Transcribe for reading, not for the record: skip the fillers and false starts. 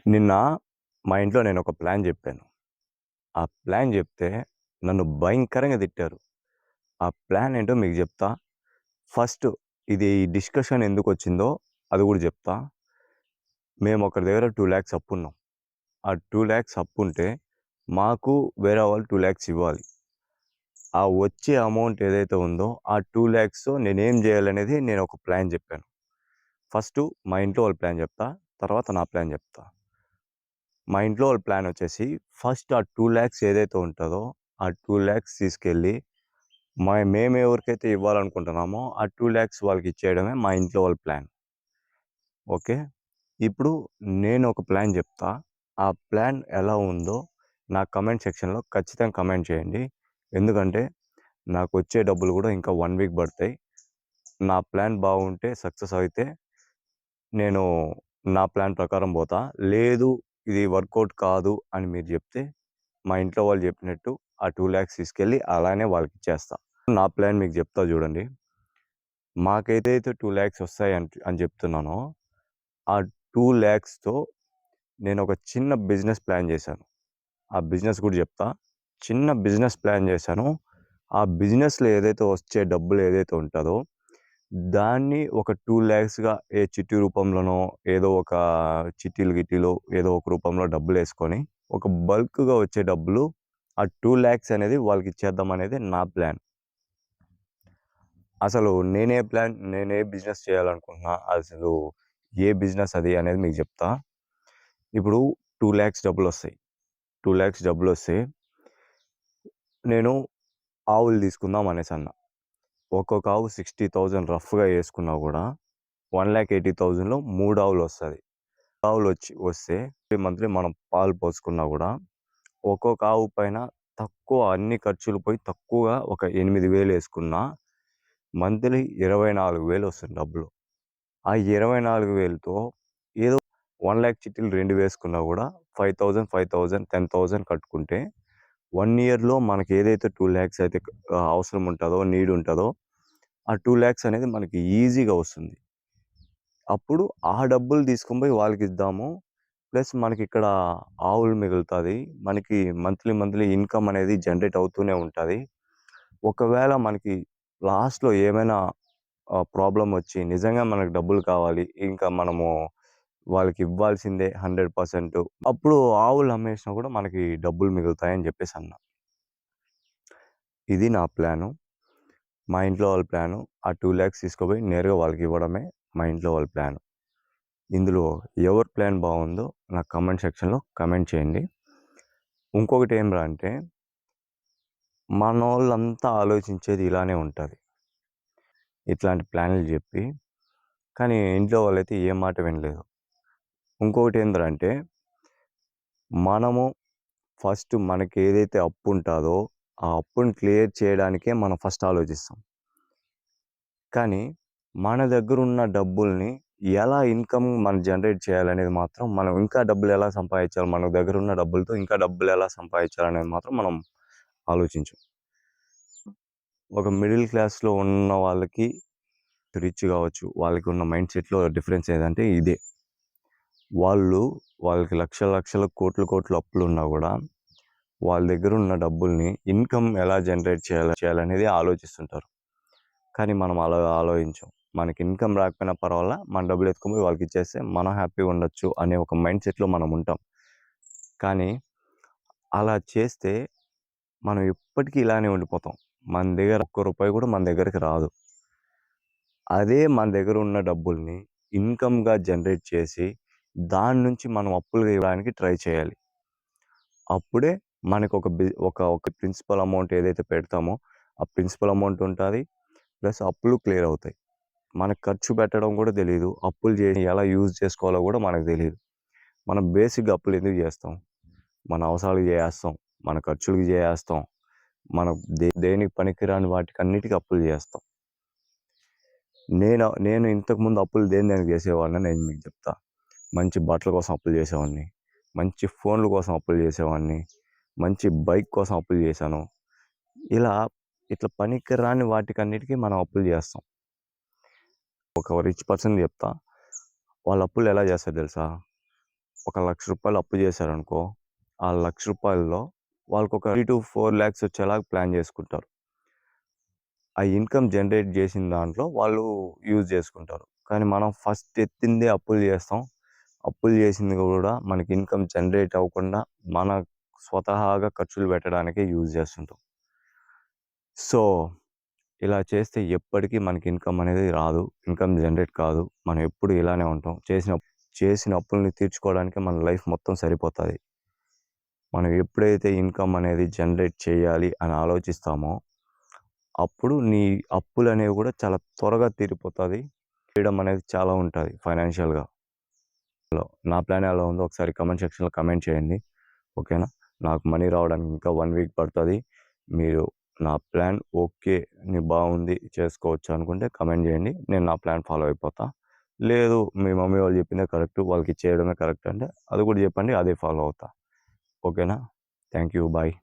నిన్న మా ఇంట్లో నేనొక ప్లాన్ జెప్పాను. ఆ ప్లాన్ జెప్తే నన్ను భయంకరంగా తిట్టారు. ఆ ప్లాన్ ఏంటో మీకు జెప్తా. ఫస్ట్ ఇది డిస్కషన్ ఎందుకొచ్చిందో అది గూడా జెప్తా. మేమొకరి దగ్గర 2,00,000 అప్పున్నాం. ఆ 2,00,000 అప్పుంటే మాకు వేరే వాళ్ళు 2,00,000 ఇవ్వాలి. ఆ వచ్చే అమౌంట్ ఏదైతే ఉందో ఆ 2,00,000 నేనేం జేయాలనేది నేనొక ప్లాన్ జెప్పాను. ఫస్టు మా ఇంట్లో వాళ్ళ ప్లాన్ జెప్తా. తర్వాత నా ప్లాన్ జెప్తా. మా ఇంట్లో వాళ్ళ ప్లానొచ్చేసి ఫస్ట్ ఆ 2,00,000 ఏదైతే ఉంటదో, ఆ 2,00,000 తీసుకెళ్ళి మేమెవరికైతే ఇవ్వాలనుకుంటున్నామో, ఆ 2,00,000 వాళ్ళకిచ్చేయడమే మా ఇంట్లో వాళ్ళ ప్లాన్. ఓకే. ఇప్పుడు నేనొక ప్లాన్ జెప్తా. ఆ ప్లాన్ ఎలా ఉందో నా కమెంట్ సెక్షన్‌లో ఖచ్చితంగా కమెంట్ చేయండి. ఎందుకంటే, నాకొచ్చే డబ్బులు గూడా ఇంకా 1 వీక్ పడతాయి. నా ప్లాన్ బాగుంటే సక్సెస్ అయితే నేను నా ప్లాన్ ప్రకారం బోతా. లేదు ఇది వర్కౌట్ కాదు అని మీరు జెప్తే, మా ఇంట్లో వాళ్ళు జెప్పినట్టు ఆ 2,00,000 తీసుకెళ్ళి అలానే వాళ్ళకిచ్చేస్తా. నా ప్లాన్ మీకు జెప్తా జూడండి. మాకేదైతే 2,00,000 వస్తాయి అని జెప్తున్నానో, ఆ 2,00,000తో నేనొక చిన్న బిజినెస్ ప్లాన్ జేశాను. ఆ బిజినెస్ గూడా జెప్తా. చిన్న బిజినెస్ ప్లాన్ జేశాను. ఆ బిజినెస్‌లో ఏదైతే వచ్చే డబ్బులు ఏదైతే ఉంటదో, దాన్ని ఒక 2,00,000గా చిట్టి రూపంలోనో, ఏదో ఒక చిట్టీలు గిట్టీలు ఏదో ఒక రూపంలో డబ్బులేసుకొని, ఒక బల్క్‌గా వచ్చే డబ్బులు ఆ 2,00,000 అనేది వాళ్ళకిచ్చేద్దామనేది నా ప్లాన్. అసలు నేనే బిజినెస్ చేయాలనుకుంటున్నా, అసలు ఏ బిజినెస్ అది అనేది మీకు జెప్తా. ఇప్పుడు 2,00,000 డబ్బులొస్తాయి. 2,00,000 డబ్బులొస్తే నేను ఆవులు తీసుకుందాం అనేసన్నా. ఒక్కొక్క ఆవు 60,000 రఫ్‌గా యేసుకున్నా గూడా 1,80,000లో 3 ఆవులొస్తది. వస్తే మంత్లీ మనం పాలు పోసుకున్నా గూడా ఒక్కొక్క ఆవు పైన తక్కువ అన్ని ఖర్చులు పోయి తక్కువగా ఒక 8,000 యేసుకున్నా మంత్లీ 24,000 వస్తుంది డబ్బులు. ఆ 24,000తో ఏదో 1,00,000 చిట్టీలు 2 వేసుకున్నా గూడా 5,000, 5,000, 10,000 కట్టుకుంటే 1 ఇయర్‌లో మనకేదైతే 2,00,000 అయితే అవసరం ఉంటదో, నీడ్ ఉంటదో, ఆ 2,00,000 అనేది మనకి ఈజీగా వస్తుంది. అప్పుడు ఆ డబ్బులు తీసుకొని పోయి వాళ్ళకిద్దాము. ప్లస్ మనకిక్కడ ఆవులు మిగులుతది. మనకి మంత్లీ ఇన్‌కమ్ అనేది జనరేట్ అవుతూనే ఉంటది. ఒకవేళ మనకి లాస్ట్‌లో ఏమైనా ప్రాబ్లమ్ వచ్చి నిజంగా మనకు డబ్బులు కావాలి. ఇంకా మనము వాళ్ళకివ్వాల్సిందే 100%. అప్పుడు ఆవులు అమ్మేసినా కూడా మనకి డబ్బులు మిగులుతాయని జెప్పేసన్నా. ఇది నా ప్లాను. మా ఇంట్లో వాళ్ళ ప్లాను. ఆ 2,00,000 తీసుకుపోయి నేరుగా వాళ్ళకివ్వడమే మా ఇంట్లో వాళ్ళ ప్లాను. ఇందులో ఎవరి ప్లాన్ బావుందో నాకు కామెంట్ సెక్షన్‌లో కామెంట్ చేయండి. ఇంకొకటి ఏమిరా అంటే మనోళ్ళంతా ఆలోచించేది ఇలానే ఉంటది. ఇట్లాంటి ప్లాన్‌లు జెప్పి, కానీ ఇంట్లో వాళ్ళైతే ఏ మాట వినలేదు. ఇంకొకటి ఏందిరా అంటే మనము ఫస్ట్ మనకేదైతే అప్పుంటాదో, ఆ అప్పుని క్లియర్ చేయడానికే మనం ఫస్ట్ ఆలోచిస్తాం. కానీ మన దగ్గరున్న డబ్బుల్ని ఎలా ఇన్‌కమ్ మనం జనరేట్ చేయాలనేది మాత్రం మనం ఇంకా డబ్బులెలా సంపాదించాలి, మన దగ్గరున్న డబ్బులతో ఇంకా డబ్బులెలా సంపాదించాలనేది మాత్రం మనం ఆలోచించం. ఒక మిడిల్ క్లాస్‌లో ఉన్న వాళ్ళకి రిచ్ గావచ్చు. వాళ్ళకి ఉన్న మైండ్ సెట్‌లో డిఫరెన్స్ ఏదంటే ఇదే. వాళ్ళు వాళ్ళకి లక్షల లక్షలు, కోట్లు అప్పులున్నా గూడా వాళ్ళ దగ్గరున్న డబ్బుల్ని ఇన్‌కమ్ ఎలా జనరేట్ చేయాలనేది ఆలోచిస్తుంటారు. కానీ మనం అలా ఆలోచించం. మనకి ఇన్‌కమ్ రాకపోయినా పర్వాలా, మన డబ్బులు ఎత్తుకొని పోయి వాళ్ళకిచ్చేస్తే మనం హ్యాపీగా ఉండొచ్చు అనే ఒక మైండ్ సెట్‌లో మనం ఉంటాం. కానీ అలా చేస్తే మనం ఎప్పటికీ ఇలానే ఉండిపోతాం. మన దగ్గర ఒక్క రూపాయి కూడా మన దగ్గరికి రాదు. అదే మన దగ్గర ఉన్న డబ్బుల్ని ఇన్‌కమ్‌గా జనరేట్ చేసి, దాని నుంచి మనం అప్పులుగా ఇవ్వడానికి ట్రై చేయాలి. అప్పుడే మనకొక ఒక ప్రిన్సిపల్ అమౌంట్ ఏదైతే పెడతామో, ఆ ప్రిన్సిపల్ అమౌంట్ ఉంటాది. ప్లస్ అప్పులు క్లియర్ అవుతాయి. మనకు ఖర్చు పెట్టడం కూడా తెలీదు. అప్పులు చేసి ఎలా యూజ్ చేసుకోవాలో కూడా మనకు తెలీదు. మనం బేసిక్‌గా అప్పులు ఎందుకు చేస్తాం? మన అవసరాలకు చేసేస్తాం. మన ఖర్చులకి చేసేస్తాం. మనం దేనికి పనికిరాని వాటికన్నిటికి అప్పులు చేస్తాం. నేను ఇంతకుముందు అప్పులు దేనికి చేసేవాడినో నేను మీకు చెప్తా. మంచి బట్టల కోసం అప్పులు చేసేవాడిని. మంచి ఫోన్‌ల కోసం అప్పులు చేసేవాడిని. మంచి బైక్ కోసం అప్పులు చేశాను. ఇలా ఇట్లా పనికిరాని వాటికన్నిటికి మనం అప్పులు చేస్తాం. ఒక రిచ్ పర్సన్ చెప్తా. వాళ్ళు అప్పులు ఎలా చేస్తారో తెలుసా? ఒక రూ. 1,00,000 అప్పు చేశారనుకో, ఆ రూ. 1,00,000లో వాళ్ళకొక 3-4 లాక్స్ వచ్చేలాగా ప్లాన్ చేసుకుంటారు. ఆ ఇన్‌కమ్ జనరేట్ చేసిన దాంట్లో వాళ్ళు యూజ్ చేసుకుంటారు. కానీ మనం ఫస్ట్ ఎత్తిందే అప్పులు చేస్తాం. అప్పులు చేసింది కూడా మనకి ఇన్‌కమ్ జనరేట్ అవ్వకుండా మన స్వతహాగా ఖర్చులు పెట్టడానికే యూజ్ చేస్తుంటాం. సో, ఇలా చేస్తే ఎప్పటికీ మనకి ఇన్‌కమ్ అనేది రాదు. ఇన్‌కమ్ జనరేట్ కాదు. మనం ఎప్పుడు ఇలానే ఉంటాం. చేసిన అప్పుల్ని తీర్చుకోవడానికే మన లైఫ్ మొత్తం సరిపోతది. మనం ఎప్పుడైతే ఇన్‌కమ్ అనేది జనరేట్ చేయాలి అని ఆలోచిస్తామో, అప్పుడు నీ అప్పులనేవి కూడా చాలా త్వరగా తీరిపోతది. ఫ్రీడమ్ అనేది చాలా ఉంటది ఫైనాన్షియల్‌గా. నా ప్లాన్ ఎలా ఉందో ఒకసారి కామెంట్ సెక్షన్‌లో కామెంట్ చేయండి. ఓకేనా? నాకు మనీ రావడానికి ఇంకా 1 వీక్ పడతది. మీరు నా ప్లాన్ ఓకే. బాగుంది చేసుకోవచ్చు అనుకుంటే కామెంట్ చేయండి. నేను నా ప్లాన్ ఫాలో అయిపోతా. లేదు మీ మమ్మీ వాళ్ళు చెప్పిందే కరెక్ట్. వాళ్ళకి ఇచ్చేయడమే కరెక్ట్ అంటే అది కూడా చెప్పండి. అదే ఫాలో అవుతా. ఓకేనా? Thank you. బాయ్.